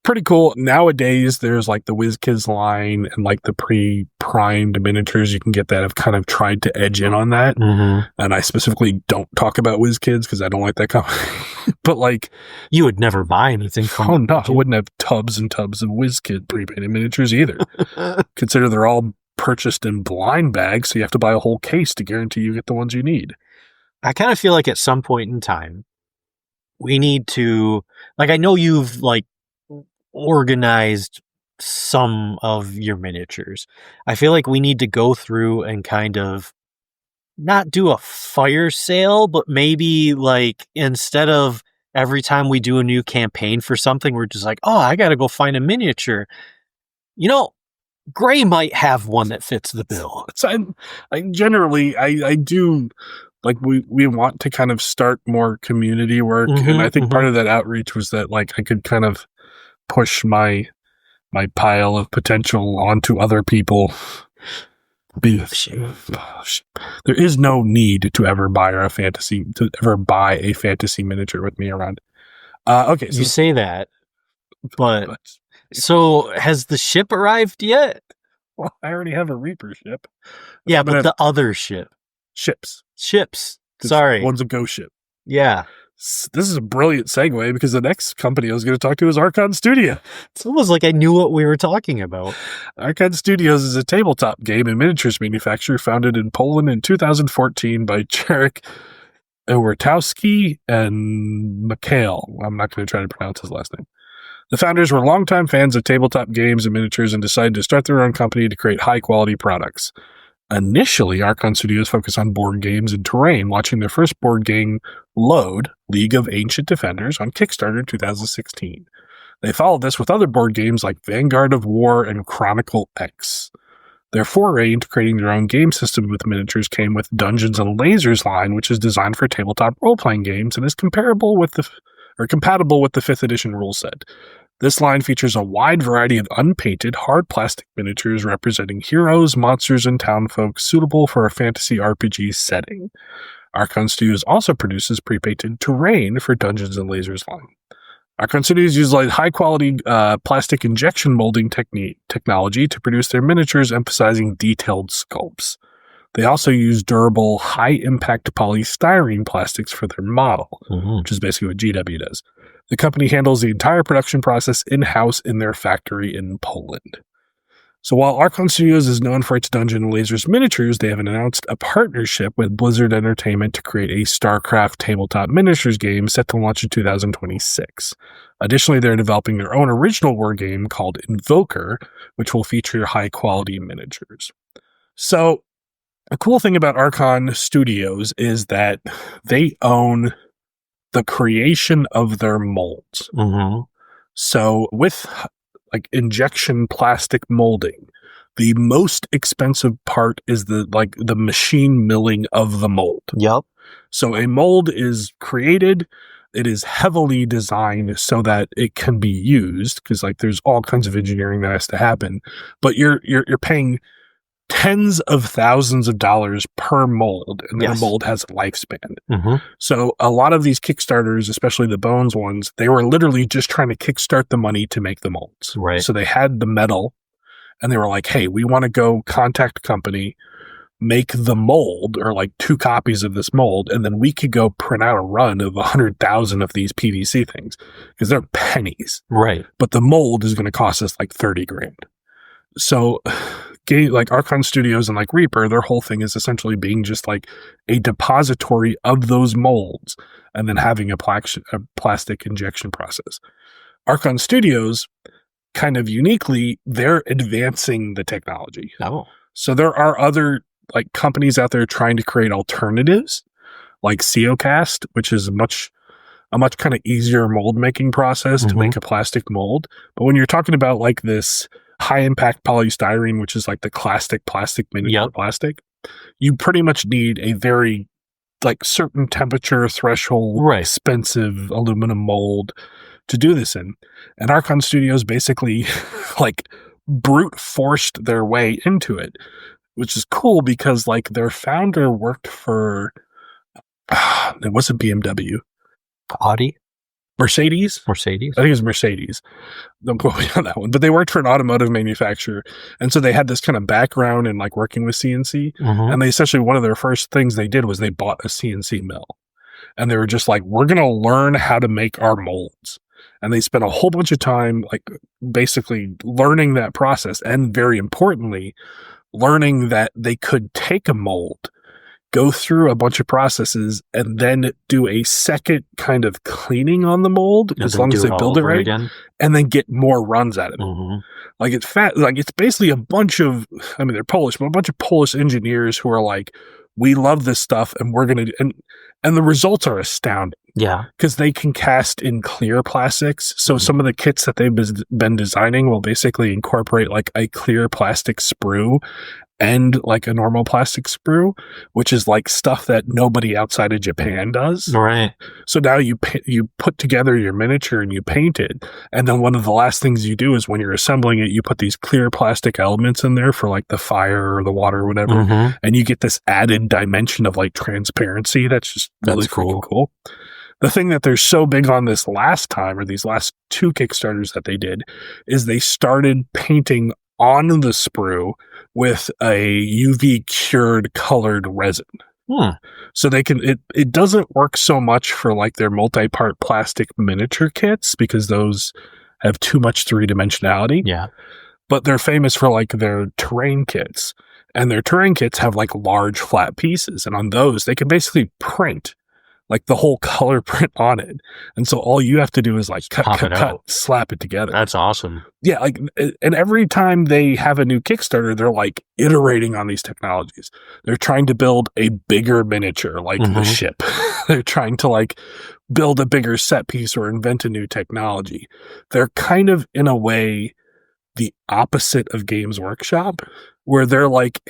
Pretty cool. Nowadays, there's like the WizKids line and like the pre-primed miniatures you can get that have kind of tried to edge in on that. Mm-hmm. And I specifically don't talk about WizKids because I don't like that company. But like, you would never buy anything from them. Oh no, I wouldn't have tubs and tubs of WizKid pre-painted miniatures either. Consider they're all purchased in blind bags, so you have to buy a whole case to guarantee you get the ones you need. I kind of feel like at some point in time, we need to, like, I know you've like organized some of your miniatures. I feel like we need to go through and kind of not do a fire sale, but maybe like instead of every time we do a new campaign for something, we're just like, oh, I got to go find a miniature. Grey might have one that fits the bill. So I generally do like we want to kind of start more community work. Mm-hmm, and I think part of that outreach was that like I could kind of push my pile of potential onto other people. There is no need to ever buy a fantasy miniature with me around. Okay, so you say that, but so has the ship arrived yet? Well, I already have a Reaper ship. Yeah, but the other ships. Sorry, one's a ghost ship. Yeah. This is a brilliant segue because the next company I was going to talk to is Archon Studio. It's almost like I knew what we were talking about. Archon Studios is a tabletop game and miniatures manufacturer founded in Poland in 2014 by Jarek Owrotowski and Mikhail. I'm not going to try to pronounce his last name. The founders were longtime fans of tabletop games and miniatures and decided to start their own company to create high-quality products. Initially, Archon Studios focused on board games and terrain, launching their first board game, Load, League of Ancient Defenders, on Kickstarter in 2016. They followed this with other board games like Vanguard of War and Chronicle X. Their foray into creating their own game system with miniatures came with Dungeons and Lasers line, which is designed for tabletop role-playing games and is compatible with the 5th edition rule set. This line features a wide variety of unpainted, hard plastic miniatures representing heroes, monsters, and townfolk suitable for a fantasy RPG setting. Archon Studios also produces pre-painted terrain for Dungeons and Lasers line. Archon Studios uses high-quality plastic injection molding technology to produce their miniatures, emphasizing detailed sculpts. They also use durable, high-impact polystyrene plastics for their model, which is basically what GW does. The company handles the entire production process in-house in their factory in Poland. So while Archon Studios is known for its Dungeons and Lasers miniatures, they have announced a partnership with Blizzard Entertainment to create a StarCraft tabletop miniatures game set to launch in 2026. Additionally, they're developing their own original war game called Invoker, which will feature high-quality miniatures. So a cool thing about Archon Studios is that they own the creation of their molds. Mm-hmm. So with injection plastic molding, the most expensive part is the machine milling of the mold. Yep. So a mold is created, it is heavily designed so that it can be used, because there's all kinds of engineering that has to happen. But you're paying tens of thousands of dollars per mold, and then Yes. a mold has a lifespan. Mm-hmm. So a lot of these Kickstarters, especially the Bones ones, they were literally just trying to kickstart the money to make the molds. Right. So they had the metal, and they were like, hey, we want to go contact a company, make the mold, or like 2 copies of this mold, and then we could go print out a run of 100,000 of these PVC things, because they're pennies. Right. But the mold is going to cost us like 30 grand. So like Archon Studios and like Reaper, their whole thing is essentially being just like a depository of those molds and then having a plastic injection process. Archon Studios, kind of uniquely, they're advancing the technology. Oh. So there are other like companies out there trying to create alternatives, like CeoCast, which is a much kind of easier mold making process to make a plastic mold. But when you're talking about like this high impact polystyrene, which is like the classic plastic miniature plastic, you pretty much need a very like certain temperature threshold, expensive aluminum mold to do this in. And Archon Studios basically like brute forced their way into it, which is cool because like their founder worked for, it wasn't BMW. Audi? Mercedes? I think it was Mercedes. Don't quote me on that one. But they worked for an automotive manufacturer. And so they had this kind of background in like working with CNC. And they essentially, one of their first things they did was they bought a CNC mill. And they were just like, we're going to learn how to make our molds. And they spent a whole bunch of time like basically learning that process. And very importantly, learning that they could take a mold, go through a bunch of processes, and then do a second kind of cleaning on the mold as long as they build it right again, and then get more runs out of it. Like it's basically a bunch of, I mean, they're Polish, but a bunch of Polish engineers who are like, we love this stuff and we're going to, and the results are astounding. Yeah. Because they can cast in clear plastics. So some of the kits that they've been designing will basically incorporate like a clear plastic sprue and like a normal plastic sprue, which is like stuff that nobody outside of Japan does. Right. So now you put together your miniature and you paint it. And then one of the last things you do is when you're assembling it, you put these clear plastic elements in there for like the fire or the water or whatever. And you get this added dimension of like transparency. That's just really cool. The thing that they're so big on this last time, or these last 2 Kickstarters that they did, is they started painting on the sprue with a UV cured colored resin. So they can, it doesn't work so much for like their multi-part plastic miniature kits because those have too much 3-dimensionality. Yeah. But they're famous for like their terrain kits, and their terrain kits have like large flat pieces. And on those, they can basically print like the whole color print on it. And so all you have to do is like cut, slap it together. That's awesome. Yeah. Like, and every time they have a new Kickstarter, they're like iterating on these technologies. They're trying to build a bigger miniature, like the ship. They're trying to like build a bigger set piece or invent a new technology. They're kind of in a way the opposite of Games Workshop, where they're like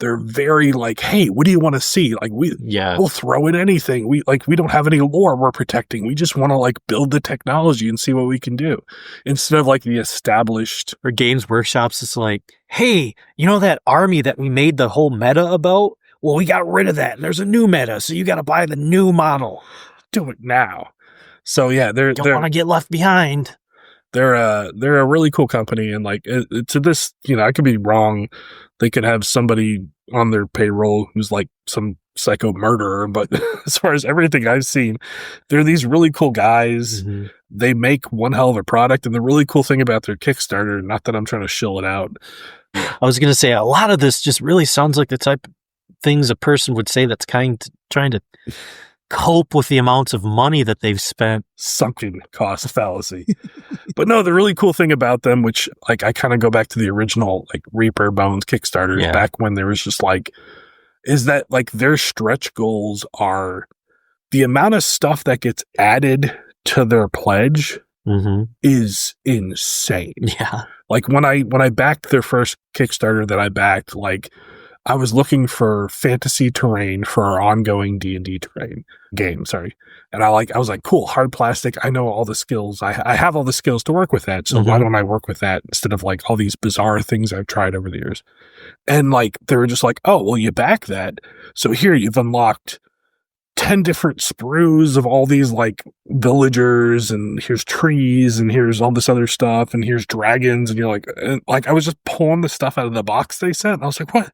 they're very like, hey, what do you want to see? Like we'll throw in anything. We don't have any lore we're protecting. We just want to like build the technology and see what we can do. Instead of like the established, or Games Workshops, it's like, hey, you know that army that we made the whole meta about? Well, we got rid of that. And there's a new meta, so you got to buy the new model. Do it now. So yeah, they're don't want to get left behind. They're a really cool company, and like to this, you know, I could be wrong. They could have somebody on their payroll who's like some psycho murderer, but as far as everything I've seen, they're these really cool guys. They make one hell of a product, and the really cool thing about their Kickstarter, not that I'm trying to shill it out. I was going to say a lot of this just really sounds like the type of things a person would say that's trying to cope with the amounts of money that they've spent. Sunken cost fallacy. But no, the really cool thing about them, which like I kind of go back to the original like Reaper Bones Kickstarters back when there was just like, is that like their stretch goals are the amount of stuff that gets added to their pledge is insane. Yeah. Like when I backed their first Kickstarter that I backed, like I was looking for fantasy terrain for our ongoing D&D game. And I was like, cool, hard plastic. I know all the skills. I have all the skills to work with that. So why don't I work with that instead of like all these bizarre things I've tried over the years? And like, they were just like, oh, well, you back that. So here you've unlocked 10 different sprues of all these like villagers, and here's trees, and here's all this other stuff, and here's dragons. And you're like, I was just pulling the stuff out of the box they sent. And I was like, what?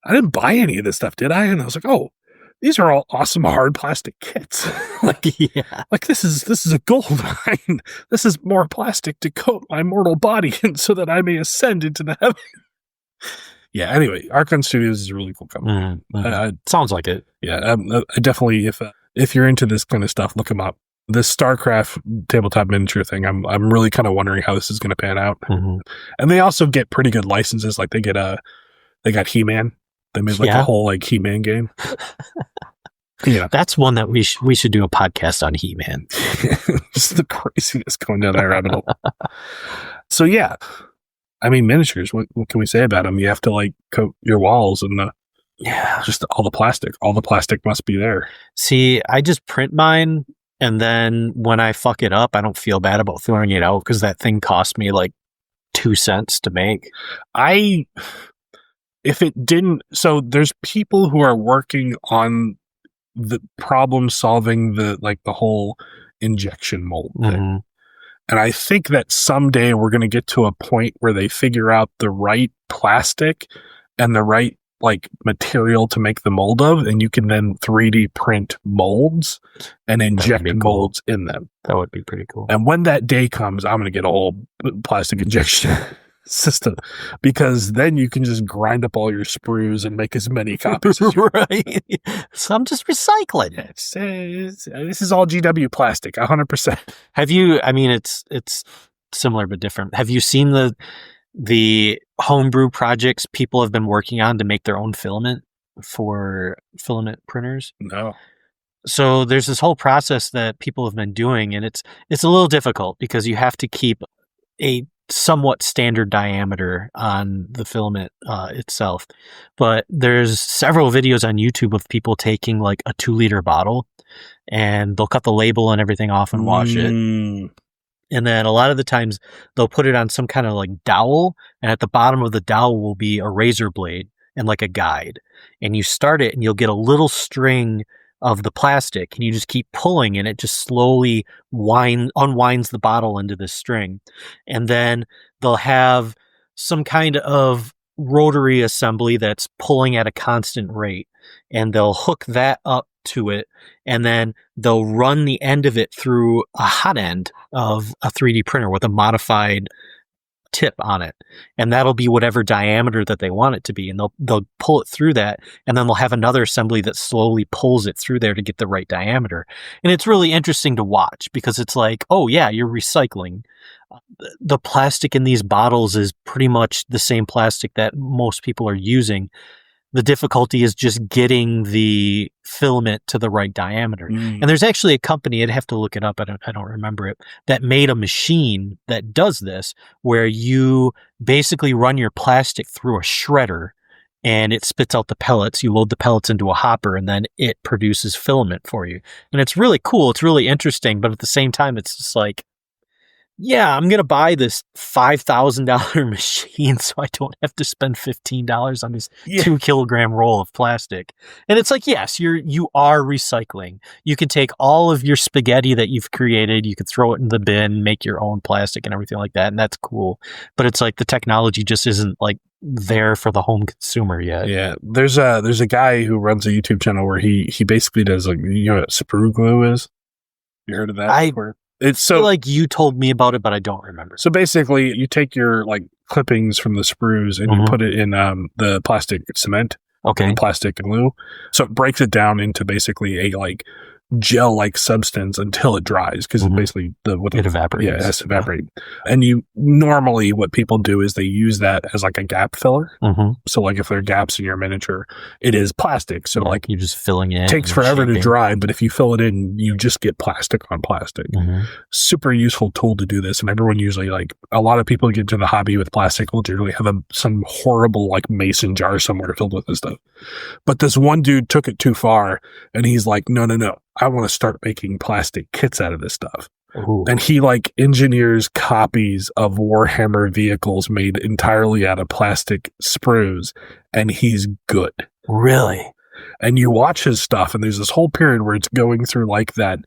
I didn't buy any of this stuff, did I? And I was like, oh, these are all awesome hard plastic kits. like this is a gold mine. This is more plastic to coat my mortal body so that I may ascend into the heaven. Yeah, anyway, Archon Studios is a really cool company. Sounds like it. Yeah, I definitely, if you're into this kind of stuff, look them up. This StarCraft tabletop miniature thing, I'm really kind of wondering how this is going to pan out. And they also get pretty good licenses. Like they got He-Man. They made like a whole like He-Man game. Yeah, that's one that we should do a podcast on He-Man. Just the craziness going down that rabbit hole. So yeah. I mean, miniatures, what can we say about them? You have to like coat your walls and just all the plastic. All the plastic must be there. See, I just print mine, and then when I fuck it up, I don't feel bad about throwing it out because that thing cost me like 2 cents to make. If it didn't, so there's people who are working on the problem solving the whole injection mold thing. And I think that someday we're going to get to a point where they figure out the right plastic and the right like material to make the mold of, and you can then 3D print molds and inject molds in them. That would be pretty cool. And when that day comes, I'm going to get a whole plastic injection system, because then you can just grind up all your sprues and make as many copies as you right. So I'm just recycling. This is all GW plastic, 100%. Have you? I mean, it's similar but different. Have you seen the homebrew projects people have been working on to make their own filament for filament printers? No. So there's this whole process that people have been doing, and it's a little difficult because you have to keep a somewhat standard diameter on the filament itself. But there's several videos on YouTube of people taking like a 2-liter bottle, and they'll cut the label and everything off and wash it. And then a lot of the times they'll put it on some kind of like dowel, and at the bottom of the dowel will be a razor blade and like a guide. And you start it and you'll get a little string of the plastic, and you just keep pulling, and it just slowly unwinds the bottle into this string. And then they'll have some kind of rotary assembly that's pulling at a constant rate, and they'll hook that up to it, and then they'll run the end of it through a hot end of a 3D printer with a modified tip on it, and that'll be whatever diameter that they want it to be, and they'll pull it through that, and then they'll have another assembly that slowly pulls it through there to get the right diameter. And it's really interesting to watch, because it's like, oh yeah, you're recycling. The plastic in these bottles is pretty much the same plastic that most people are using. The difficulty is just getting the filament to the right diameter. And there's actually a company, I'd have to look it up, I don't remember it, that made a machine that does this, where you basically run your plastic through a shredder and it spits out the pellets. You load the pellets into a hopper, and then it produces filament for you. And it's really cool. It's really interesting. But at the same time, it's just like, yeah, I'm going to buy this $5,000 machine so I don't have to spend $15 on this 2 kilogram roll of plastic. And it's like, yes, you are recycling. You can take all of your spaghetti that you've created, you could throw it in the bin, make your own plastic and everything like that. And that's cool. But it's like the technology just isn't like there for the home consumer yet. Yeah. There's a guy who runs a YouTube channel where he basically does, like, you know what sprue glue is? You heard of that? It's so, I feel like you told me about it, but I don't remember. So basically, you take your like clippings from the sprues and you put it in the plastic cement, plastic glue. So it breaks it down into basically a like gel-like substance until it dries, because it basically it evaporates. Yeah, it has to evaporate. And you normally, what people do is they use that as like a gap filler. So like if there are gaps in your miniature, it is plastic. So like you're just filling it. Takes forever to dry, but if you fill it in, you just get plastic on plastic. Super useful tool to do this. And everyone usually, like, a lot of people get into the hobby with plastic will generally have some horrible like mason jar somewhere filled with this stuff. But this one dude took it too far, and he's like, no, I want to start making plastic kits out of this stuff. Ooh. And he like engineers copies of Warhammer vehicles made entirely out of plastic sprues, and he's good. Really? And you watch his stuff, and there's this whole period where it's going through like that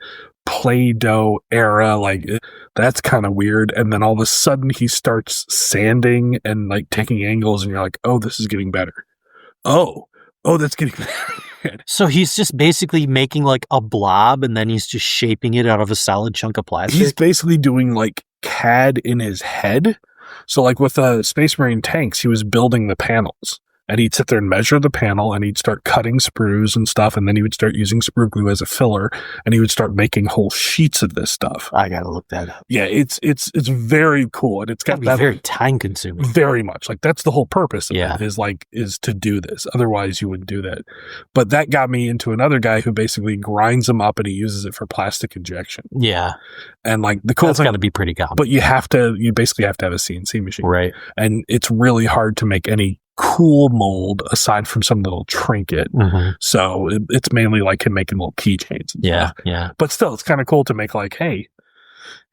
Play-Doh era, like that's kind of weird. And then all of a sudden he starts sanding and like taking angles, and you're like, oh, this is getting better. Oh, that's getting better. So he's just basically making like a blob, and then he's just shaping it out of a solid chunk of plastic. He's basically doing like CAD in his head. So like with Space Marine tanks, he was building the panels. And he'd sit there and measure the panel, and he'd start cutting sprues and stuff, and then he would start using sprue glue as a filler, and he would start making whole sheets of this stuff. I gotta look that up. Yeah, it's very cool, and it's got that very time consuming. Very much. Like that's the whole purpose of it is to do this. Otherwise, you wouldn't do that. But that got me into another guy who basically grinds them up and he uses it for plastic injection. Yeah, and like the cool thing, got to be pretty common. But you basically have to have a CNC machine, right? And it's really hard to make any cool mold aside from some little trinket. So it's mainly like him making little keychains. Yeah. But still, it's kind of cool to make like, hey,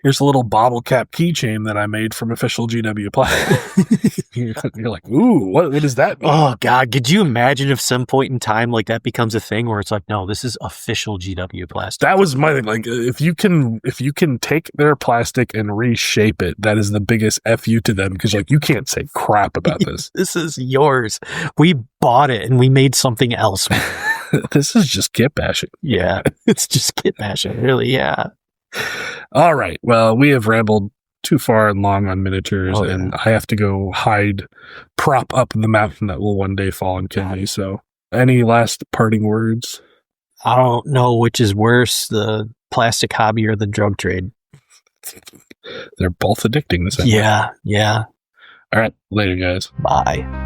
here's a little bottle cap keychain that I made from official GW plastic. You're like, ooh, what does that mean? Oh God, could you imagine if some point in time like that becomes a thing where it's like, no, this is official GW plastic. That was my thing. Like if you can take their plastic and reshape it, that is the biggest FU to them, because like you can't say crap about this. This is yours. We bought it and we made something else. This is just kit bashing. Yeah, it's just kit bashing, really. Yeah. All right. Well, we have rambled too far and long on miniatures, and I have to go prop up the mountain that will one day fall and kill me. So, any last parting words? I don't know which is worse, the plastic hobby or the drug trade. They're both addicting. Yeah. All right. Later, guys. Bye.